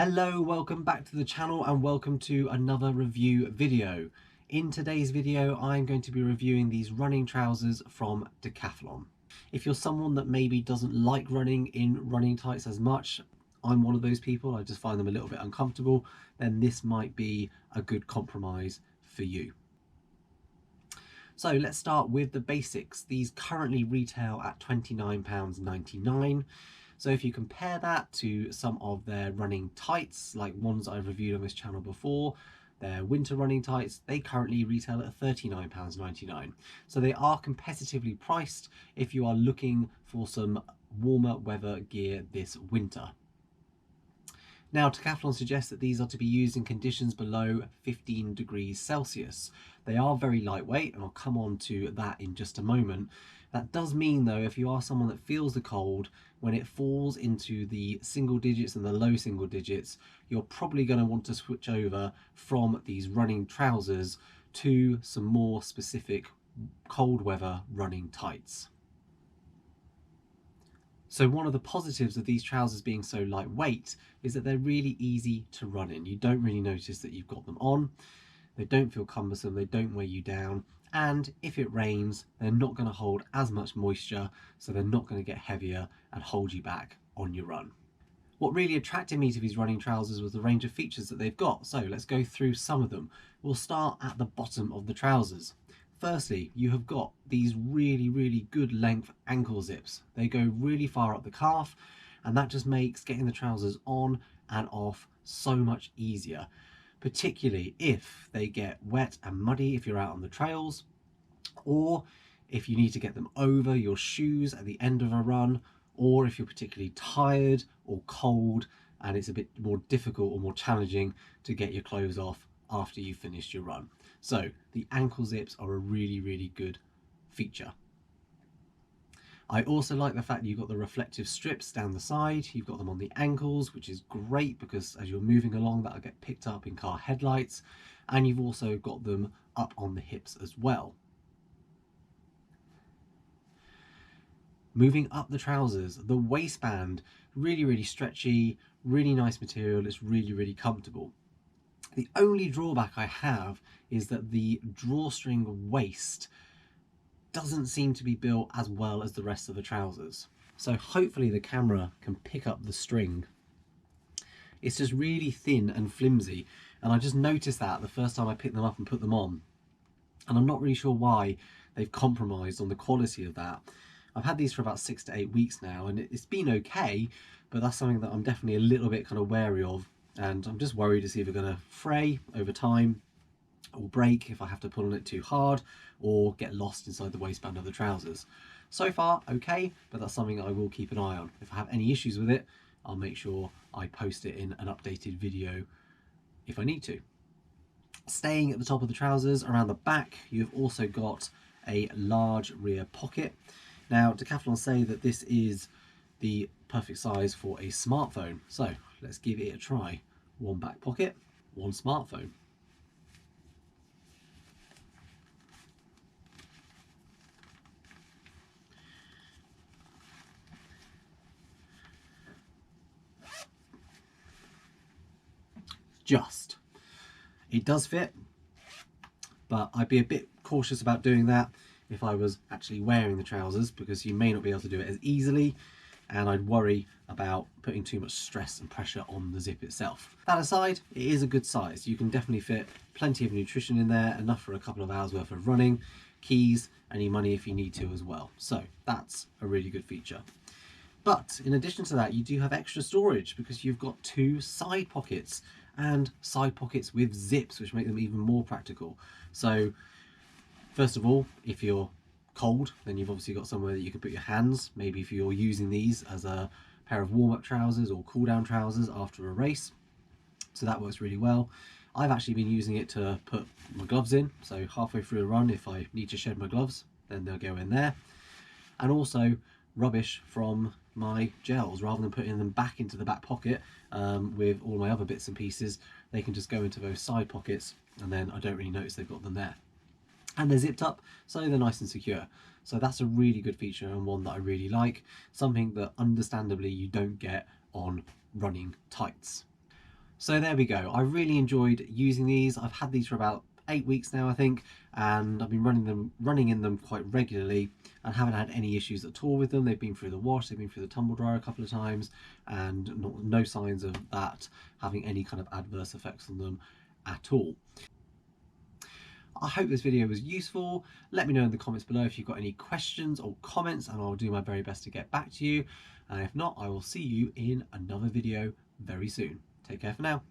Hello, welcome back to the channel and welcome to another review video. In today's video, I'm going to be reviewing these running trousers from Decathlon. If you're someone that maybe doesn't like running in running tights as much, I'm one of those people, I just find them a little bit uncomfortable, then this might be a good compromise for you. So let's start with the basics. These currently retail at £29.99. So if you compare that to some of their running tights, like ones I've reviewed on this channel before, their winter running tights, they currently retail at £39.99. So they are competitively priced if you are looking for some warmer weather gear this winter. Now, Decathlon suggests that these are to be used in conditions below 15 degrees Celsius. They are very lightweight, and I'll come on to that in just a moment. That does mean, though, if you are someone that feels the cold, when it falls into the single digits and the low single digits, you're probably going to want to switch over from these running trousers to some more specific cold weather running tights. So one of the positives of these trousers being so lightweight is that they're really easy to run in. You don't really notice that you've got them on. They don't feel cumbersome, they don't weigh you down, and if it rains, they're not going to hold as much moisture, so they're not going to get heavier and hold you back on your run. What really attracted me to these running trousers was the range of features that they've got, so let's go through some of them. We'll start at the bottom of the trousers. Firstly, you have got these really good length ankle zips. They go really far up the calf, and that just makes getting the trousers on and off so much easier, particularly if they get wet and muddy if you're out on the trails, or if you need to get them over your shoes at the end of a run, or if you're particularly tired or cold and it's a bit more difficult or more challenging to get your clothes off after you've finished your run. So the ankle zips are a really good feature. I also like the fact that you've got the reflective strips down the side. You've got them on the ankles, which is great because as you're moving along, that'll get picked up in car headlights. And you've also got them up on the hips as well. Moving up the trousers, the waistband, really stretchy, really nice material. It's really comfortable. The only drawback I have is that the drawstring waist doesn't seem to be built as well as the rest of the trousers. So hopefully the camera can pick up the string. It's just really thin and flimsy, and I just noticed that the first time I picked them up and put them on, and I'm not really sure why they've compromised on the quality of that. I've had these for about 6 to 8 weeks now, and it's been okay, but that's something that I'm definitely a little bit kind of wary of, and I'm just worried to see if they're going to fray over time or break if I have to pull on it too hard or get lost inside the waistband of the trousers. So far okay, but that's something I will keep an eye on. If I have any issues with it, I'll make sure I post it in an updated video if I need to. Staying at the top of the trousers, around the back, you've also got a large rear pocket. Now, Decathlon say that this is the perfect size for a smartphone, so let's give it a try. One back pocket, one smartphone. It does fit, but I'd be a bit cautious about doing that if I was actually wearing the trousers, because you may not be able to do it as easily, and I'd worry about putting too much stress and pressure on the zip itself. That aside, it is a good size. You can definitely fit plenty of nutrition in there, enough for a couple of hours worth of running, keys, any money if you need to as well. So that's a really good feature. But in addition to that, you do have extra storage because you've got 2 side pockets, and side pockets with zips, which make them even more practical. So first of all, if you're cold, then you've obviously got somewhere that you can put your hands. Maybe if you're using these as a pair of warm-up trousers or cool-down trousers after a race. So that works really well. I've actually been using it to put my gloves in. So halfway through a run, if I need to shed my gloves, then they'll go in there. And also rubbish from my gels, rather than putting them back into the back pocket with all my other bits and pieces, they can just go into those side pockets, and then I don't really notice they've got them there. And they're zipped up, so they're nice and secure. So that's a really good feature, and one that I really like, something that understandably you don't get on running tights. So there we go. I really enjoyed using these. I've had these for about 8 weeks now, I think, and I've been running in them quite regularly and haven't had any issues at all with them. They've been through the wash, they've been through the tumble dryer a couple of times, and no signs of that having any kind of adverse effects on them at all. I hope this video was useful. Let me know in the comments below if you've got any questions or comments, and I'll do my very best to get back to you. And if not, I will see you in another video very soon. Take care for now.